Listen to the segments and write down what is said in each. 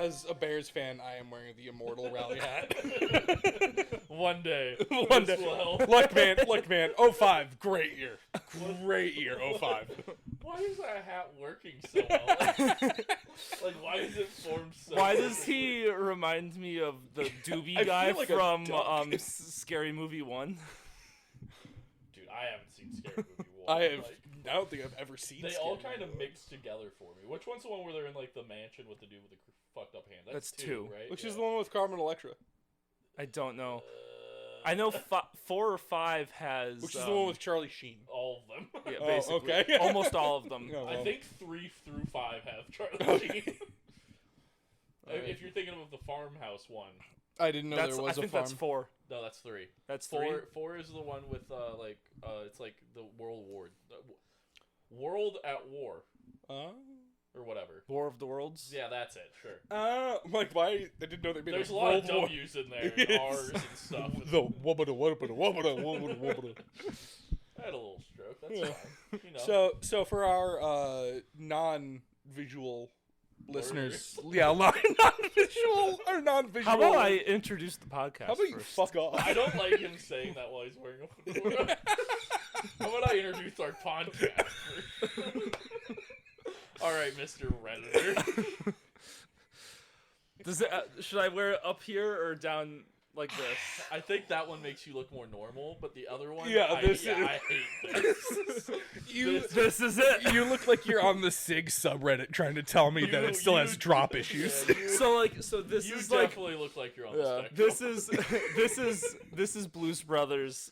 as a Bears fan, I am wearing the Immortal Rally hat. One day. One day. Look, man. 05, great year. Great year, 05. Why is that hat working so well? Like, why is it formed so Why does he remind me of the Doobie guy like from Scary Movie 1? Dude, I haven't seen Scary Movie 1. I don't think I've ever seen They Scary all kind Movie. of mix together for me. Which one's the one where they're in, like, the mansion with the dude with the fucked up hand? That's 2, two. right? Which is the one with Carmen Electra. I don't know. I know 4 or 5 has... Which is the one with Charlie Sheen. All of them. Yeah, Oh, basically. okay. Almost all of them. Oh, well. I think 3 through 5 have Charlie Sheen. If you're thinking of the farmhouse one. I didn't know there was a farm. I think that's 4. No, that's 3. That's 3? 4 is the one with, it's like the World War. World at War. Or whatever. War of the Worlds? Yeah, that's it, sure. Like, why? I didn't know they made There's a a lot of World War. W's in there, and R's and stuff. The wubba-da. I had a little stroke, that's fine. You know. So for our non-visual listeners, non-visual or non-visual. How about I introduce the podcast How about you first? fuck off? I don't like him saying that while he's wearing a fedora. How about I introduce our podcast first? All right, Mr. Redditor. Does it, should I wear it up here or down like this? I think that one makes you look more normal, but the other one, Yeah, I hate this. This is it. You look like you're on the SIG subreddit trying to tell me that it still has drop issues. So this You is like definitely look like you're on the spectrum. this is Blues Brothers.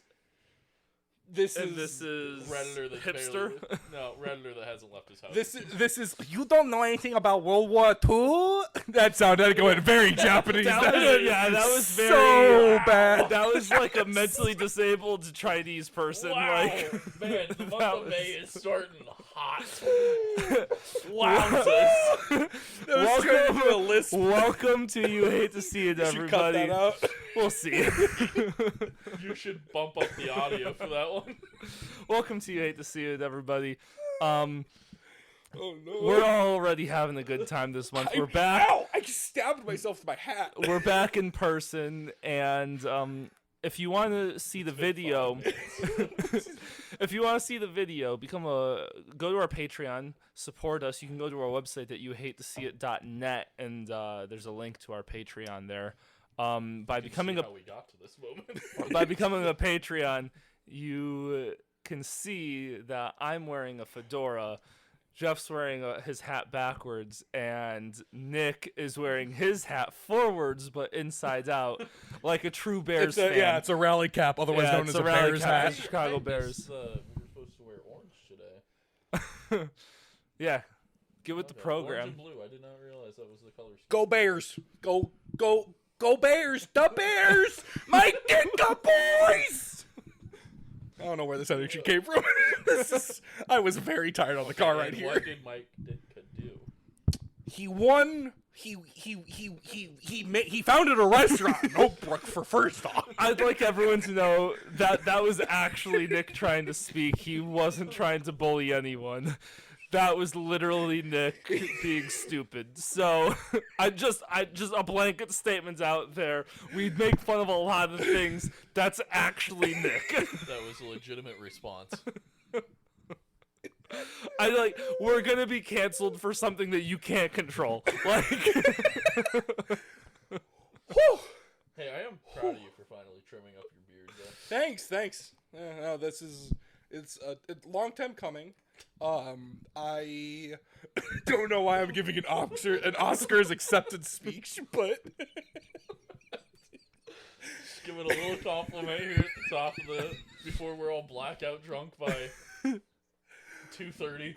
This And is this is Redditor that's hipster. Redditor that hasn't left his house. this is you don't know anything about World War II? That sounded going very Japanese. That was very so bad. That was like a mentally disabled Chinese person. Wow, Like man, the month that of was- May is starting hot. Wowzers. Welcome to You Hate to See It, You should cut everybody. that out. We'll see. You should bump up the audio for that one. Welcome to You Hate to See It, everybody. Oh no. We're already having a good time this month. We're back. Ow! I just stabbed myself with my hat. We're back in person, and if you want to see the video, go to our Patreon, support us. You can go to our website at youhatetoseeit.net, and there's a link to our Patreon there. By becoming how we got to this moment. by becoming a Patreon, you can see that I'm wearing a fedora. Jeff's wearing his hat backwards, and Nick is wearing his hat forwards, but inside out, like a true Bears fan. Yeah, it's a rally cap, otherwise known as a rally Bears cap, hat. the Chicago We Bears. were supposed to wear orange today. Yeah, get with the Okay, program. Orange and blue. I did not realize that was the color scheme. Go Bears! Go Bears! The Bears! My Dinka boys! I don't know where this energy came from. I was very tired on the car right here. What did Mike Ditka do? He won. He founded a restaurant in Oak Brook for first off. I'd like everyone to know that that was actually Nick trying to speak. He wasn't trying to bully anyone. That was literally Nick being stupid. So I just a blanket statement out there. We make fun of a lot of things. That's actually Nick. That was a legitimate response. We're gonna be canceled for something that you can't control. Like Whew. Hey, I am proud of you for finally trimming up your beard, though. Thanks. No, it's a long time coming. I don't know why I'm giving an Oscars acceptance speech, but Just give it a little compliment here at the top of before we're all blackout drunk by 2:30.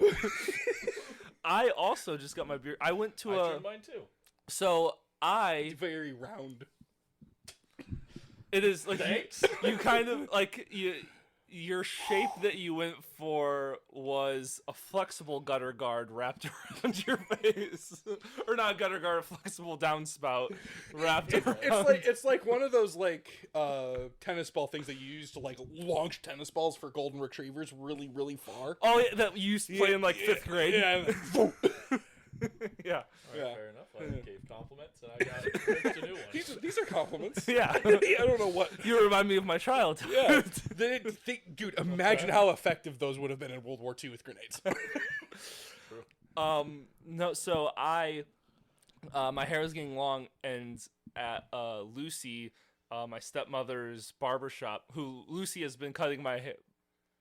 I also just got my beard. I went to I trimmed mine too. So it's very round. It is like Thanks. you kind of like your shape that you went for was a flexible gutter guard wrapped around your face, or not gutter guard, a flexible downspout wrapped around. It's like one of those tennis ball things that you use to launch tennis balls for golden retrievers really, really far. Oh yeah, that you used to play in fifth grade. Yeah. Yeah. All right, Yeah. fair enough. I gave compliments, and I got a new one. These are compliments. Yeah. I don't know what. You remind me of my childhood. Yeah, dude. Imagine how effective those would have been in World War II with grenades. No, so my hair was getting long, and at Lucy, my stepmother's barbershop, who Lucy has been cutting my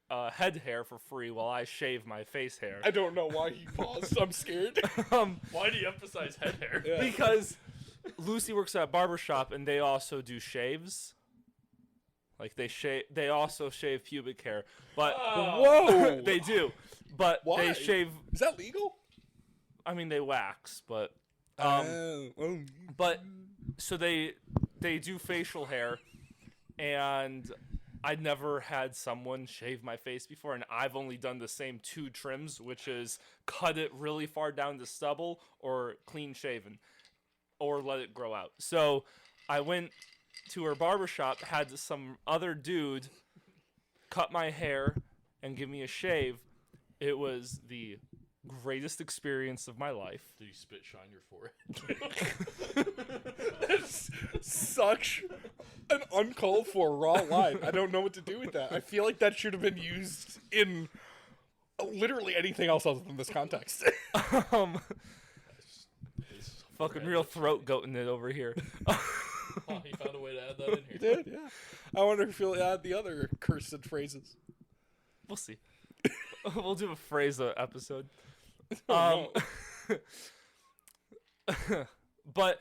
head hair for free while I shave my face hair. I don't know why he paused. I'm scared. Why do you emphasize head hair? Yeah. Because Lucy works at a barbershop, and they also do shaves. Like they also shave pubic hair, but Whoa. they do. But Why? they shave. Is that legal? I mean, they wax, but Oh. but so they do facial hair, and I'd never had someone shave my face before, and I've only done the same 2 trims, which is cut it really far down to stubble or clean shaven, or let it grow out. So I went to her barbershop, had some other dude cut my hair and give me a shave. It was the greatest experience of my life. Did you spit shine your forehead? That's such an uncalled for raw line. I don't know what to do with that. I feel like that should have been used in literally anything else other than this context. Fucking real throat goating it over here. Oh, he found a way to add that in here. You did, yeah. I wonder if you'll add the other cursed phrases. We'll see. We'll do a phrase episode. Oh, But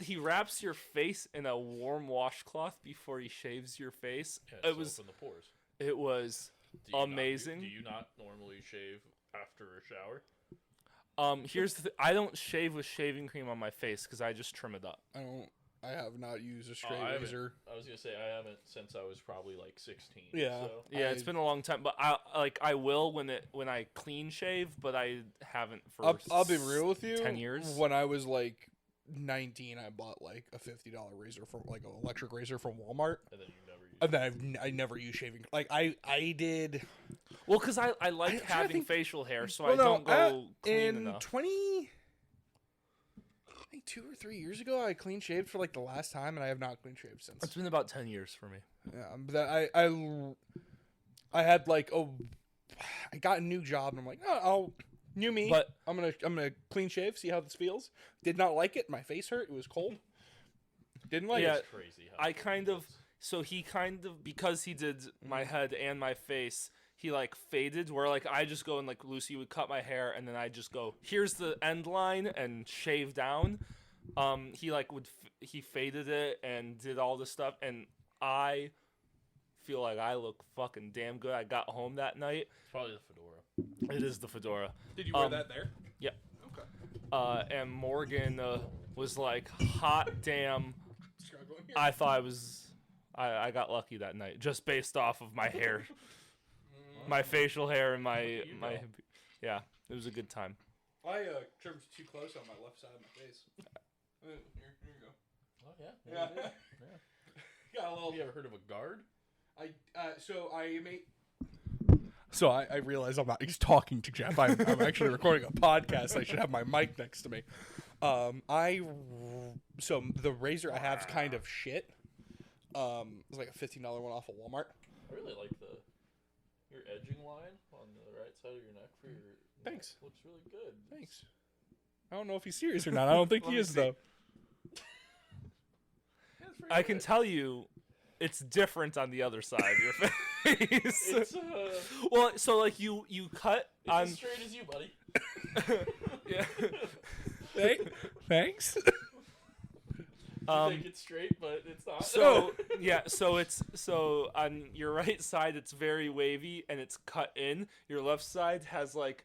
he wraps your face in a warm washcloth before he shaves your face. Yeah, It was open the pores. it was Do you amazing. do you not normally shave after a shower? Here's I don't shave with shaving cream on my face because I just trim it up. I have not used a straight I haven't- razor. I was gonna say I haven't since I was probably like 16. Yeah. So. Yeah, it's been a long time, but I will when I clean shave, but I haven't for I'll be real with you. 10 years. When I was like 19, I bought like a $50 razor from like an electric razor from Walmart. And then you never use And then I never used shaving. Like I did. Well, because I like trying to having think- facial hair, so Well, I no, don't go clean in enough. 20. I think 2 or 3 years ago, I clean shaved for like the last time, and I have not clean shaved since. It's been about 10 years for me. Yeah, but I had like I got a new job, and I'm like, oh, new me. But- I'm gonna clean shave, see how this feels. Did not like it. My face hurt. It was cold. Didn't like Yeah. it. crazy. How I kind of so he kind of because he did my head and my face, he like faded where like I just go and like Lucy would cut my hair and then I just go here's the end line and shave down. He like he faded it and did all this stuff and I feel like I look fucking damn good. I got home that night. It's probably the fedora. It is the fedora. Did you wear that there? Yep. Okay. And Morgan was like, hot damn. Struggling here. I thought I got lucky that night just based off of my hair, my facial hair, and my yeah. It was a good time. I trimmed too close on my left side of my face. Here you go. Oh yeah. Yeah. Got a little. Have you ever heard of a guard? So I realize I'm not. He's talking to Jeff. I'm actually recording a podcast. I should have my mic next to me. So the razor I have is kind of shit. It's like a $15 one off of Walmart. I really like your edging line on the right side of your neck for your. Thanks. Neck. Looks really good. Thanks. I don't know if he's serious or not. I don't think Let he me is see. though. I can tell you, it's different on the other side of your face. It's Well, so like you cut on. as straight as you, buddy. Yeah. Thanks. You think it's straight, but it's not. So yeah, so on your right side it's very wavy and it's cut in. Your left side has like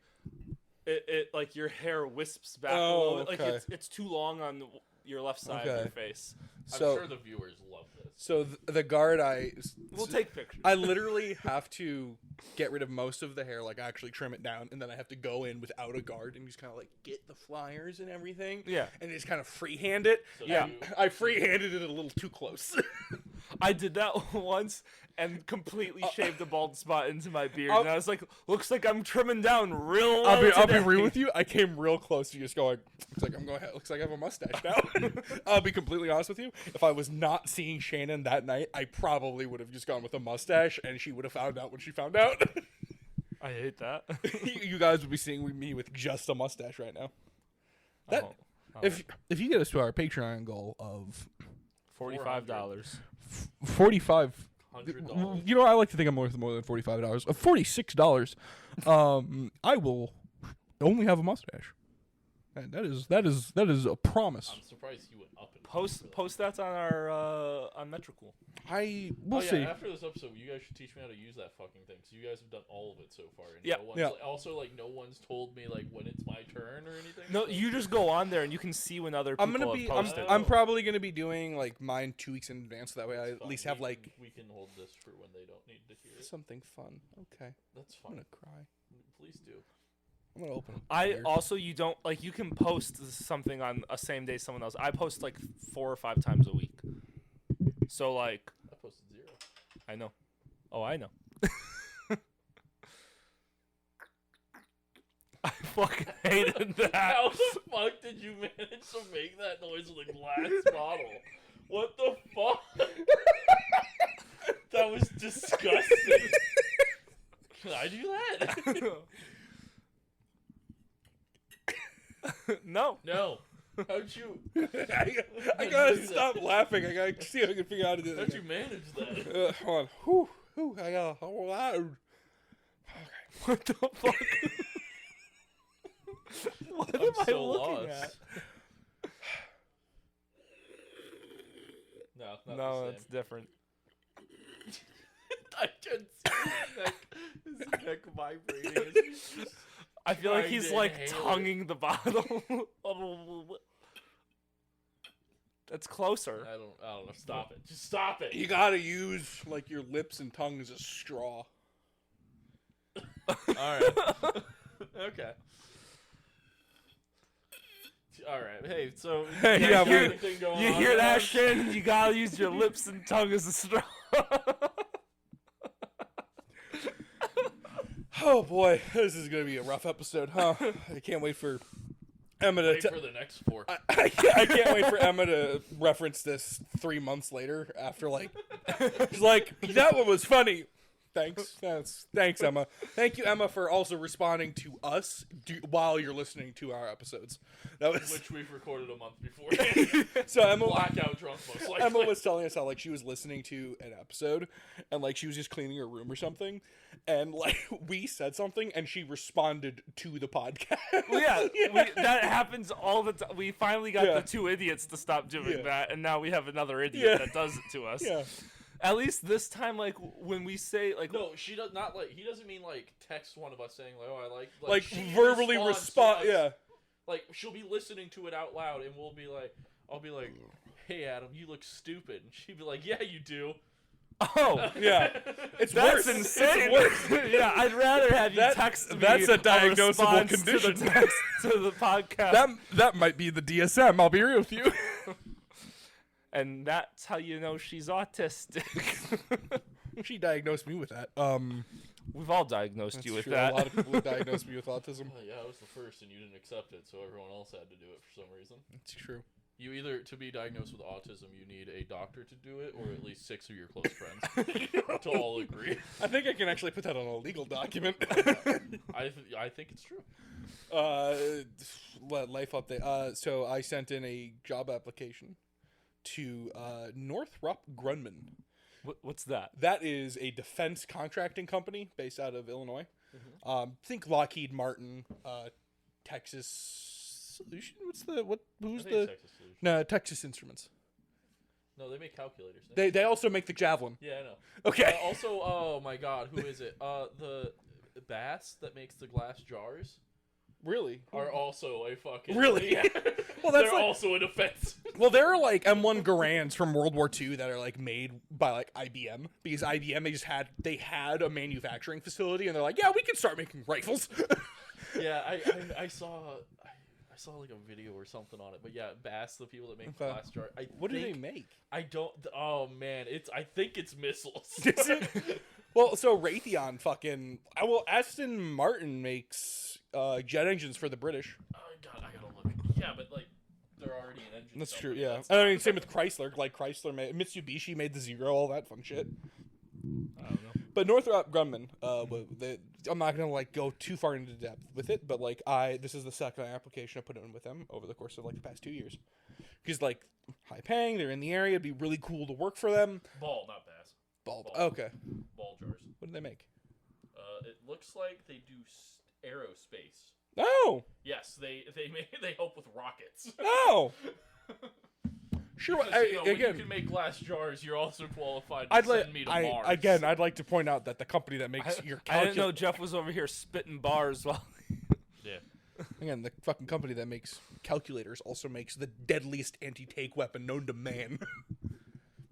it like your hair wisps back a little bit. Like okay. it's too long on your left side of Okay. your face. I'm So sure the viewers love this. so the guard We'll take pictures. I literally have to get rid of most of the hair, like actually trim it down, and then I have to go in without a guard and just kind of like get the flyers and everything. Yeah. And just kind of freehand it. So Yeah. you- I freehanded it a little too close. I did that once and completely shaved a bald spot into my beard. I'll- And I was like, looks like I'm trimming down real I'll low be today. real with you. I came real close to just going. Looks like I have a mustache now. I'll be completely honest with you. If I was not seeing Shannon that night, I probably would have just gone with a mustache, and she would have found out when she found out. I hate that. You guys would be seeing me with just a mustache right now. That Oh, if you get us to our Patreon goal of $45. 45. $100. You know, I like to think I'm worth more than $45. Of $46, I will only have a mustache. And that is a promise. I'm surprised he went up in Post that on our on Metricool. We'll see. After this episode, you guys should teach me how to use that fucking thing. So you guys have done all of it so far. And Yeah. no one's, Yeah. Also, like, no one's told me like when it's my turn or anything. No, so- you just go on there and you can see when other people have posted. I'm probably gonna be doing like mine 2 weeks in advance. So that way I at Fine. least have like we can hold this for when they don't need to hear it. something fun. Okay, That's I'm fine. gonna cry. Please do. I'm gonna open. You don't like you can post something on a same day someone else. I post like 4 or 5 times a week. So like I posted 0. I know. Oh, I know. I fucking hated that. How the fuck did you manage to make that noise with a glass bottle? What the fuck? That was disgusting. Can I do that? No. No. How'd you? I gotta stop laughing. I gotta see if I can figure out how to do How'd this. you manage that? Hold on. Whew, I got loud. What the fuck? What am I so looking lost. at? No, not No, the it's same. different. I can see his neck vibrating. As he's just I feel like trying he's to like inhale it. tonguing the bottle. That's closer. I don't know. Stop it. Just stop it. You gotta use like your lips and tongue as a straw. All right. Okay. All right. Hey, so Hey, you yeah, guys got we- anything going You on hear that, there? Shannon? You gotta use your lips and tongue as a straw. Oh boy, this is gonna be a rough episode, huh? I can't wait for Emma to. Wait for the next 4. I can't wait for Emma to reference this 3 months later after like she's like that one was funny. Thanks, Emma. Thank you, Emma, for also responding to us while you're listening to our episodes. That was Which we've recorded a month before. so Emma. Blackout drunk, most likely. Emma was telling us how like she was listening to an episode and like she was just cleaning her room or something, and like we said something and she responded to the podcast. Yeah, that happens all the time. We finally got Yeah. the 2 idiots to stop doing Yeah. that, and now we have another idiot Yeah. that does it to us. Yeah. At least this time, like when we say like No, she does not like. He doesn't mean like text one of us saying like, "Oh, I Like she verbally responds to respond. us. Yeah. Like she'll be listening to it out loud, and we'll be like, I'll be like, "Hey, Adam, you look stupid," and she'd be like, "Yeah, you do." oh, Yeah. It's that's worse. insane. It's worse. Yeah, I'd rather have you That- text me. that's a diagnosable response to condition. the text to the podcast. That might be the DSM. I'll be real with you. And that's how you know she's autistic. She diagnosed me with that. We've all diagnosed That's you with true. that. A lot of people have diagnosed me with autism. Yeah, I was the first, and you didn't accept it, so everyone else had to do it for some reason. It's true. You either, to be diagnosed with autism, you need a doctor to do it, or at least 6 of your close friends to all agree. I think I can actually put that on a legal document. I think it's true. Life update. So I sent in a job application to Northrop Grumman. What's that? That is a defense contracting company based out of Illinois. Think Lockheed Martin, Texas Solution. Who's I think the? it's Texas Solution. No, Texas Instruments. No, they make calculators. They also make the Javelin. Yeah, I know. Okay. Also, oh my God, who is it? The Bass that makes the glass jars Really? are also a fucking Really? Yeah. Well, that's They're like, also a defense. well, there are like M1 Garands from World War II that are like made by like IBM because IBM they had a manufacturing facility and they're like, yeah, we can start making rifles. Yeah, I saw. I saw like a video or something on it, but yeah, Bass, the people that make Okay. glass jar. What do they make? I don't. Oh man, I think it's missiles. Is it? Well, so Raytheon fucking... Well, Aston Martin makes jet engines for the British. Oh god, I gotta look. Yeah, but like they're already an engine. That's true, company. yeah. That's I mean, same with Chrysler. Like, Mitsubishi made the Zero, all that fun shit. I don't know. But Northrop Grumman, I'm not gonna like go too far into depth with it, but like this is the second application I put in with them over the course of like the past 2 years, because like high paying, they're in the area, it'd be really cool to work for them. Ball, not Bass. Bulb. Ball. Okay. Ball jars. What do they make? It looks like they do aerospace. Oh. Yes, they help with rockets. Oh. Sure. Because, you know, when Again, you can make glass jars, you're also qualified to I'd send me to Mars. I'd like to point out that the company that makes your I didn't know Jeff was over here spitting bars while. Yeah. Again, the fucking company that makes calculators also makes the deadliest anti-tank weapon known to man.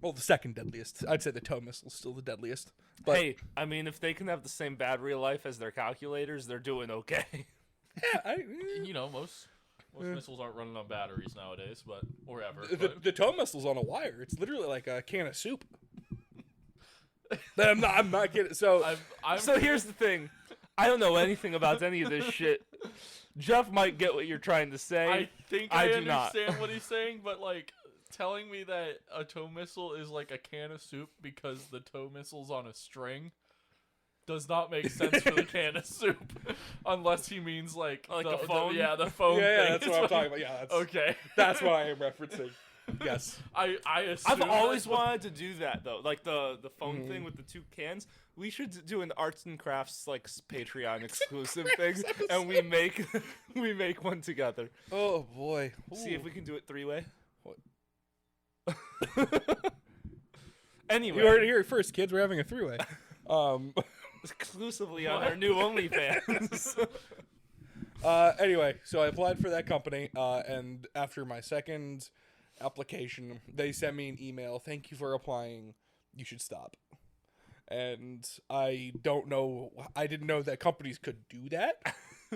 Well, the second deadliest. I'd say the tow missile's still the deadliest. But Hey, I mean, if they can have the same battery life as their calculators, they're doing okay. yeah, You know, most missiles aren't running on batteries nowadays, but or ever. the tow missile's on a wire. It's literally like a can of soup. I'm not kidding. So I'm So here's the thing. I don't know anything about any of this shit. Jeff might get what you're trying to say. I think I I do not. understand what he's saying, but like telling me that a tow missile is like a can of soup because the tow missile's on a string does not make sense for the can of soup, unless he means like Like the a phone? yeah, the phone. yeah, thing that's is what I'm talking about. Yeah, that's Okay, that's what I am referencing. Yes. I assume I've always that's what- wanted to do that though, like the phone thing with the two cans. We should do an arts and crafts like Patreon exclusive thing, and we make one together. Oh boy. See if we can do it 3-way. What? Anyway, You heard it here first, kids. We're having a three-way. exclusively on our new OnlyFans. Anyway, so I applied for that company, and after my second application, they sent me an email. Thank you for applying. You should stop. And I don't know. I didn't know that companies could do that.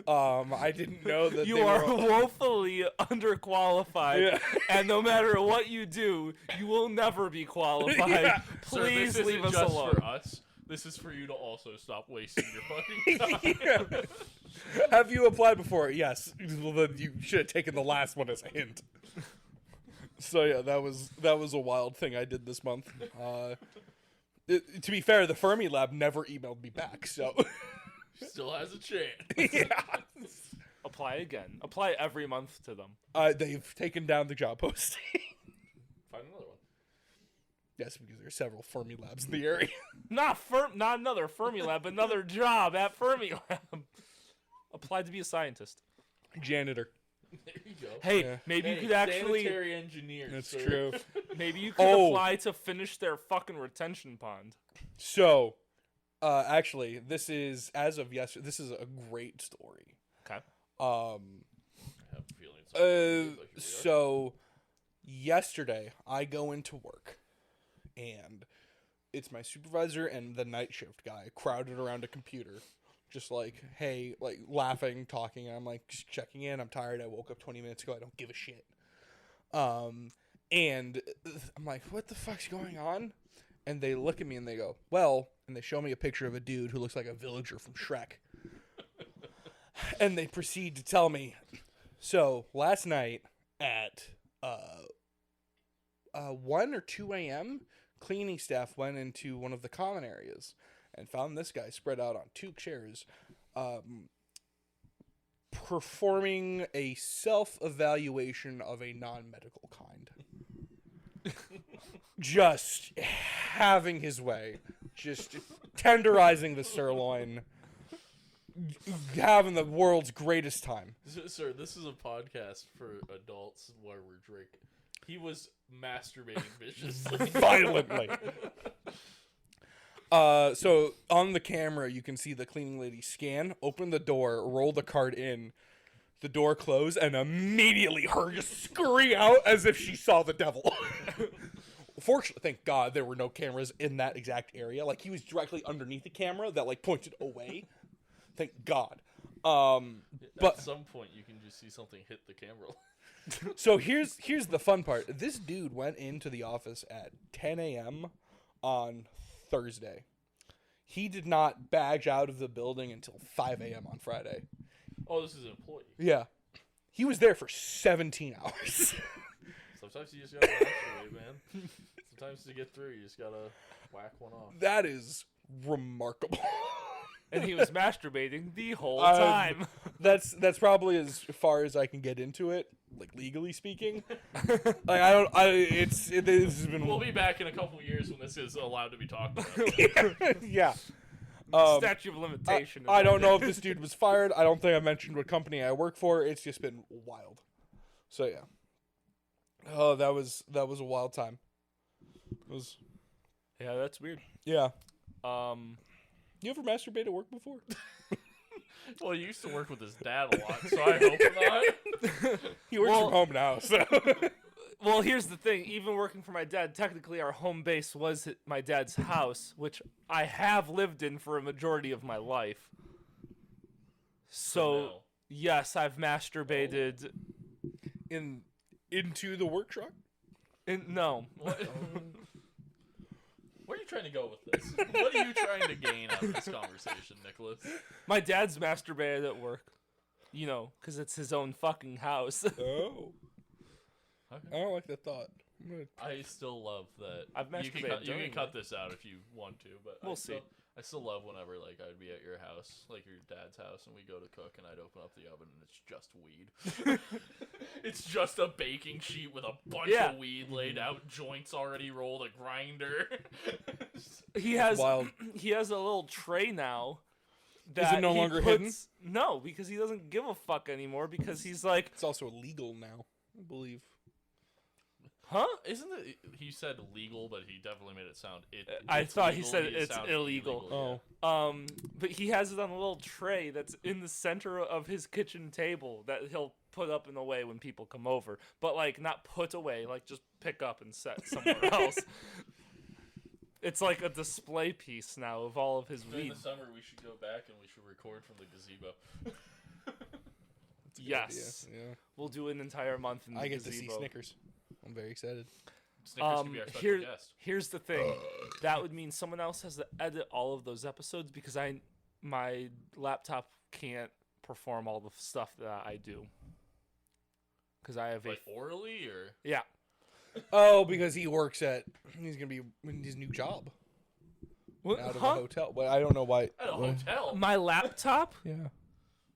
I didn't know that You they are were. woefully underqualified, Yeah. and no matter what you do, you will never be qualified. Yeah. Sir, Please this leave isn't us just alone. for us. This is for you to also stop wasting your fucking time. Yeah. Have you applied before? Yes. Well, then you should have taken the last one as a hint. So yeah, that was a wild thing I did this month. To be fair, the Fermi Lab never emailed me back. So Still has a chance. yeah, Apply again. Apply every month to them. they've taken down the job posting. Find another one. Yes, because there are several Fermi Labs in the area. Not another Fermi Lab, another job at Fermi Lab. Apply to be a scientist. Janitor. There you go. Hey, Yeah. maybe Hey, you could actually. sanitary engineer. That's sir. true. Maybe you could Oh. apply to finish their fucking retention pond. So, actually, this is as of yesterday. This is a great story. Okay. I have a feeling it's not gonna be, but here we are. So yesterday I go into work, and it's my supervisor and the night shift guy crowded around a computer, just like, hey, like laughing, talking. And I'm like, just checking in. I'm tired. I woke up 20 minutes ago. I don't give a shit. And I'm like, what the fuck's going on? And they look at me and they go, well, and they show me a picture of a dude who looks like a villager from Shrek. And they proceed to tell me, so last night at 1 or 2 a.m., cleaning staff went into one of the common areas and found this guy spread out on 2 chairs, performing a self-evaluation of a non-medical kind. Just having his way. Just tenderizing the sirloin. Having the world's greatest time. Sir, this is a podcast for adults where we're drinking. He was masturbating viciously. Violently. So on the camera, you can see the cleaning lady scan, open the door, roll the card in, the door close, and immediately her just scream out as if she saw the devil. Fortunately, thank God, there were no cameras in that exact area. Like, he was directly underneath the camera that, like, pointed away. Thank God. But At some point, you can just see something hit the camera. so here's the fun part. This dude went into the office at 10 a.m. on Thursday. He did not badge out of the building until 5 a.m. on Friday. Oh, this is an employee. Yeah. He was there for 17 hours. Sometimes you just gotta masturbate, man. Sometimes to get through, you just gotta whack one off. That is remarkable. And he was masturbating the whole Um, time. That's probably as far as I can get into it, like legally speaking. Like this has been We'll be back in a couple years when this is allowed to be talked about. yeah. Statute of limitation. I don't know if this dude was fired. I don't think I mentioned what company I work for. It's just been wild. So yeah. Oh, that was a wild time. It was. Yeah, that's weird. Yeah. Um, You ever masturbate at work before? Well, he used to work with his dad a lot, so I hope not. He works from home now, so. well, here's the thing. Even working for my dad, technically our home base was my dad's house, which I have lived in for a majority of my life. So, no. yes, I've masturbated. Into the work truck? No. What? Where are you trying to go with this? What are you trying to gain out of this conversation, Nicholas? My dad's masturbated at work. You know, because it's his own fucking house. Oh. Okay. I don't like that thought. I still love that. I've You can, masturbated you can during cut this out if you want to, but We'll see. I still love whenever like I'd be at your house, like your dad's house, and we go to cook, and I'd open up the oven, and it's just weed. It's just a baking sheet with a bunch of weed laid out, joints already rolled, a grinder. He has wild. he has a little tray now. Is it no he longer hidden? No, because he doesn't give a fuck anymore. Because he's like, It's also illegal now, I believe. huh? Isn't it? He said legal, but he definitely made it sound. I it's thought he legal, said it it's sounded illegal. yeah. But he has it on a little tray that's in the center of his kitchen table that he'll put up and away when people come over. But like not put away, like just pick up and set somewhere else. It's like a display piece now of all of his During weed. the summer, we should go back and we should record from the gazebo. Yes, Yeah. we'll do an entire month in the I get gazebo. to see Snickers. I'm very excited. Snickers could be our special guest. Here's the thing. That would mean someone else has to edit all of those episodes because my laptop can't perform all the stuff that I do. Because I have Like orally, or yeah. Oh, because he's gonna be in his new job What, out of a huh? hotel. But I don't know why. at a hotel. My laptop Yeah.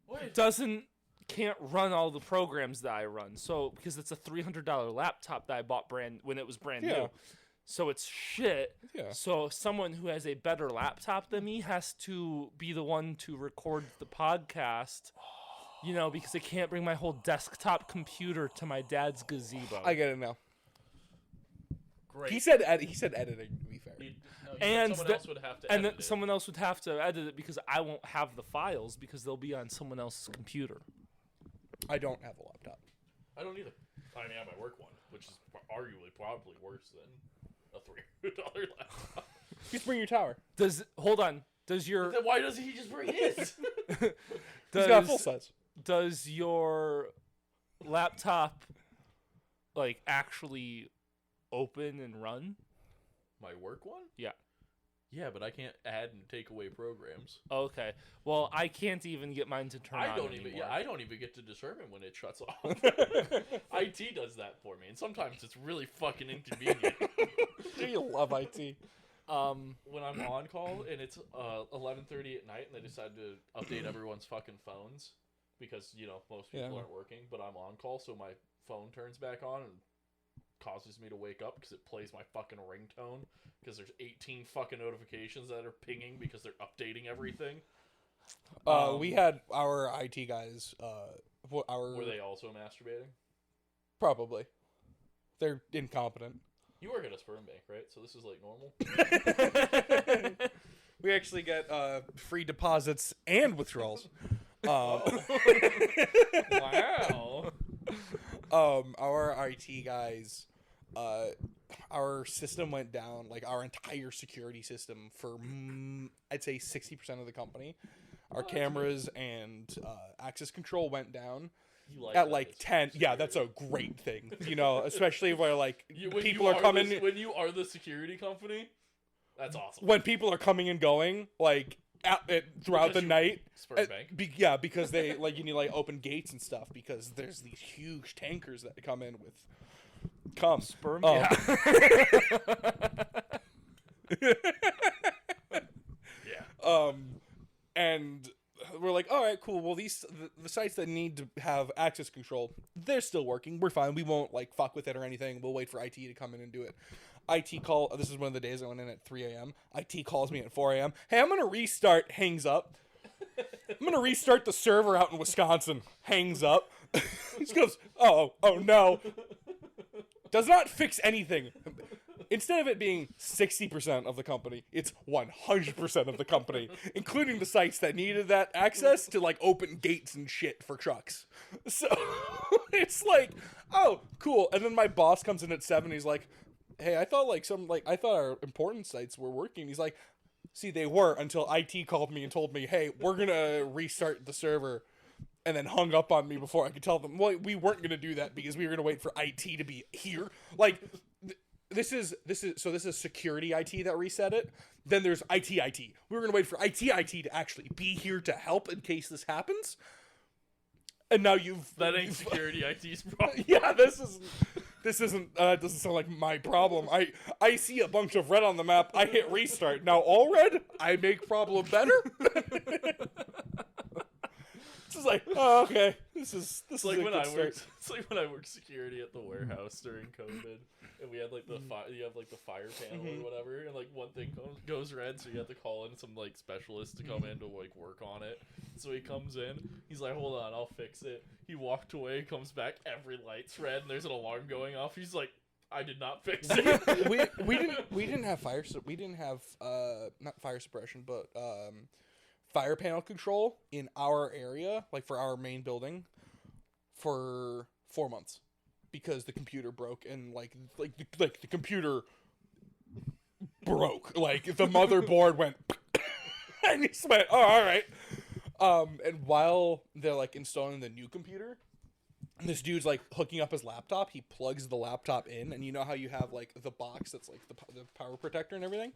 What? can't run all the programs that I run. So because it's a $300 laptop that I bought when it was brand Yeah. new. So it's shit. Yeah. So someone who has a better laptop than me has to be the one to record the podcast. You know, because I can't bring my whole desktop computer to my dad's gazebo. I get it now. Great. He said editing. To be fair. And someone else would have to. and edit then it. someone else would have to edit it because I won't have the files because they'll be on someone else's computer. I don't have a laptop. I don't either. I mean, I have my work one, which is arguably probably worse than a $300 laptop. Just bring your tower. Hold on? Does your Then why doesn't he just bring his? He's got full size. Does your laptop like actually open and run? My work one? Yeah. Yeah, but I can't add and take away programs. Okay. Well, I can't even get mine to turn on I don't even. anymore. Yeah, I don't even get to determine when it shuts off. IT does that for me, and sometimes it's really fucking inconvenient. Do you love IT? When I'm on call and it's 11:30 at night, and they decide to update everyone's fucking phones because most people aren't working, but I'm on call, so my phone turns back on and causes me to wake up because it plays my fucking ringtone because there's 18 fucking notifications that are pinging because they're updating everything. We had our IT guys. Were they also masturbating? Probably. They're incompetent. You work at a sperm bank, right? So this is like normal. We actually get free deposits and withdrawals. Wow. Our IT guys, our system went down, like our entire security system for I'd say 60% of the company. our cameras and access control went down You like at that like as 10. Yeah, that's a great thing, you know, especially where like people are coming. when you are the security company. That's awesome. When people are coming and going, like throughout Because the you- night, Sperm bank. yeah, because they like you need like open gates and stuff because there's these huge tankers that come in with cum. Sperm. Oh. Yeah. And we're like, all right, cool. Well, the sites that need to have access control, they're still working. We're fine. We won't like fuck with it or anything. We'll wait for IT to come in and do it. IT call. This is one of the days I went in at 3 a.m. IT calls me at 4 a.m. Hey, I'm gonna restart. Hangs up. I'm gonna restart the server out in Wisconsin. Hangs up. He goes, oh no. Does not fix anything. Instead of it being 60% of the company, it's 100% of the company, including the sites that needed that access to like open gates and shit for trucks. So it's like, oh, cool. And then my boss comes in at 7. He's like, hey, I thought our important sites were working. He's like, see, they were until IT called me and told me, hey, we're gonna restart the server. And then hung up on me before I could tell them, well, we weren't going to do that because we were going to wait for IT to be here. Like, this is security IT that reset it. Then there's IT. We were going to wait for IT to actually be here to help in case this happens. And now That ain't security IT's problem. yeah, this isn't doesn't sound like my problem. I see a bunch of red on the map. I hit restart. Now all red, I make problem better. It's like, oh, okay. This is like a when good I start. worked. It's like when I worked security at the warehouse during COVID, and we had like you have like the fire panel or whatever, and like one thing goes red, so you have to call in some like specialist to come in to like work on it. So he comes in, he's like, "Hold on, I'll fix it." He walked away, comes back, every light's red, and there's an alarm going off. He's like, "I did not fix it." we didn't have we didn't have not fire suppression, but fire panel control in our area, like for our main building, for 4 months because the computer broke and like the computer broke, like the motherboard went and he just went, oh, all right. And while they're like installing the new computer, this dude's like hooking up his laptop. He plugs the laptop in, and you know how you have like the box that's like the power protector and everything.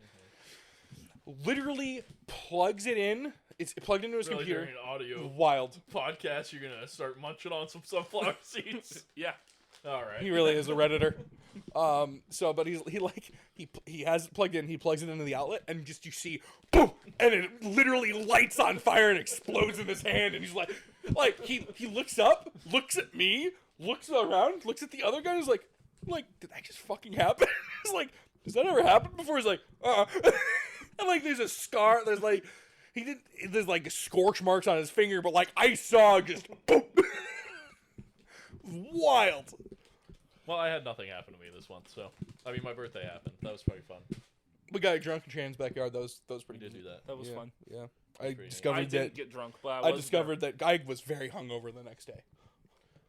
Literally plugs it in. It's plugged into his Really, computer. during an audio Wild. podcast, you're gonna start munching on some sunflower seeds. Yeah. All right. He really is a redditor. But he has it plugged in. He plugs it into the outlet, and just you see, boom, and it literally lights on fire and explodes in his hand. And he's like he looks up, looks at me, looks around, looks at the other guy. And is like, did that just fucking happen? He's like, has that ever happened before? He's like, and like there's a scar. There's like there's like scorch marks on his finger, but like I saw just boom. Wild. Well, I had nothing happen to me this month, so I mean, my birthday happened. That was pretty fun. We got drunk in Shannon's backyard. That was We pretty did good. do that. That was Yeah, fun. yeah. pretty I neat. discovered I that. didn't get drunk, but I discovered that I was very hungover the next day.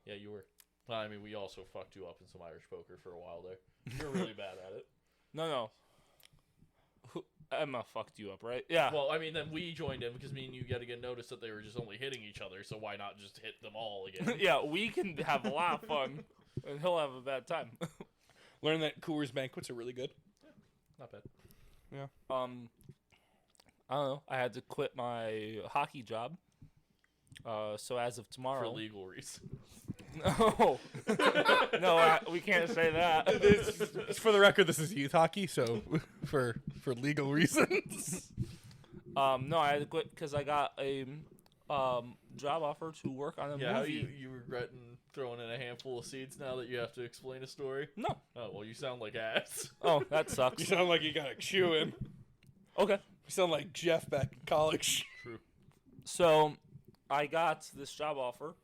Yeah, you were. Well, I mean, we also fucked you up in some Irish poker for a while there. You were really bad at it. No. Emma fucked you up, right? Yeah. Well, I mean, then we joined in because me and you got to get noticed that they were just only hitting each other, so why not just hit them all again? Yeah, we can have a lot of fun, and he'll have a bad time. Learn that Coors banquets are really good. Not bad. Yeah. I don't know. I had to quit my hockey job. So as of tomorrow, For legal reasons. no, we can't say that. For the record, this is youth hockey, so for legal reasons. No, I had to quit because I got a job offer to work on a Yeah, how movie. you regretting throwing in a handful of seeds now that you have to explain a story? No. Oh, well, you sound like ass. Oh, that You sucks. sound like you got a chew in. Okay. You sound like Jeff back in college. True. So I got this job offer.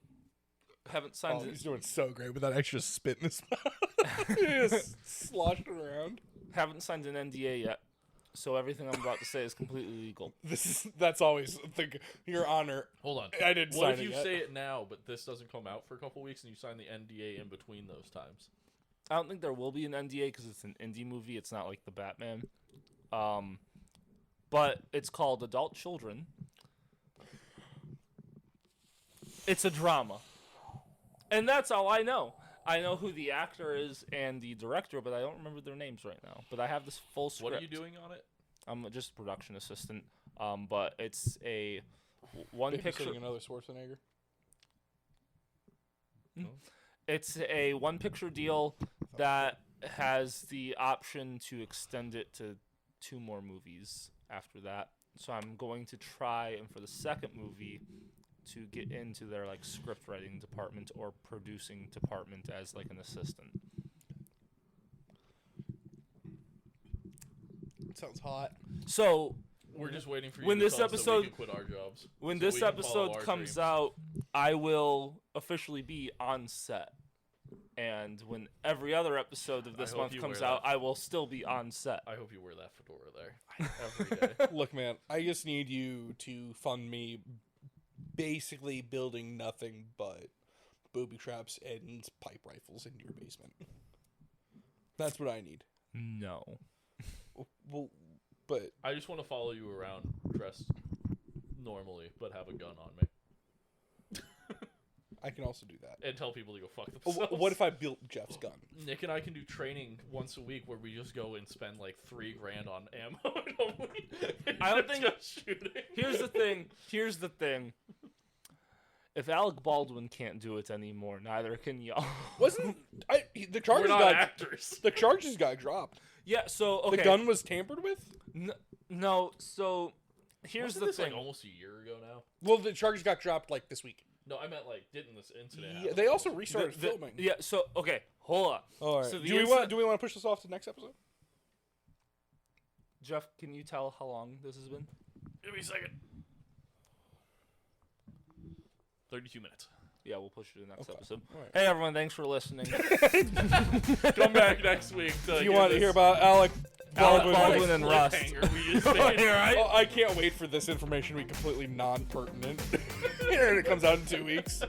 Haven't signed Oh, it. he's doing so great with that extra spit in his mouth. He just sloshed it around. Haven't signed an NDA yet. So everything I'm about to say is completely legal. That's always your honor. Hold on. I didn't What sign if it you yet. say it now, but this doesn't come out for a couple weeks, and you sign the NDA in between those times? I don't think there will be an NDA because it's an indie movie. It's not like the Batman. But it's called Adult Children. It's a drama. And that's all I know. I know who the actor is and the director, but I don't remember their names right now. But I have this full script. What are you doing on it? I'm just a production assistant. But it's a one picture. Another Schwarzenegger. It's a one picture deal that has the option to extend it to 2 more movies after that. So I'm going to try, and for the second movie, to get into their like script writing department or producing department as like an assistant. Sounds hot. So We're just waiting for you when to this tell us that we episode- can quit our jobs. when so this we can follow episode our comes dreams. out, I will officially be on set. And when every other episode of this hope month you comes wear out, that. I will still be on set. I hope you wear that fedora there every day. Look, man, I just need you to fund me basically building nothing but booby traps and pipe rifles in your basement. That's what I need. No. Well, but I just want to follow you around dressed normally, but have a gun on me. I can also do that. And tell people to go fuck Oh, themselves. what if I built Jeff's gun? Nick and I can do training once a week where we just go and spend like $3,000 on ammo and only. I don't think- just shooting. Here's the thing. If Alec Baldwin can't do it anymore, neither can y'all. Wasn't the We're charges not got actors. the charges got dropped? Yeah, so okay. The gun was tampered with? No, so here's Wasn't the this thing. like almost a year ago now? Well, the charges got dropped like this week. No, I meant like didn't this incident? Yeah, happen they also almost- restarted filming. Yeah, so okay, hold on. All right. So the do we incident- want to push this off to the next episode? Jeff, can you tell how long this has been? Give me a second. 32 minutes. Yeah, we'll push it to the next Okay. episode. All right. Hey everyone, thanks for listening. Come back next week. If you want to hear about Alec Baldwin, Baldwin and Rust. cliffhanger we just made. Oh, I can't wait for this information to be completely non-pertinent. And it comes out in 2 weeks.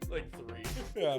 Like 3. Yeah.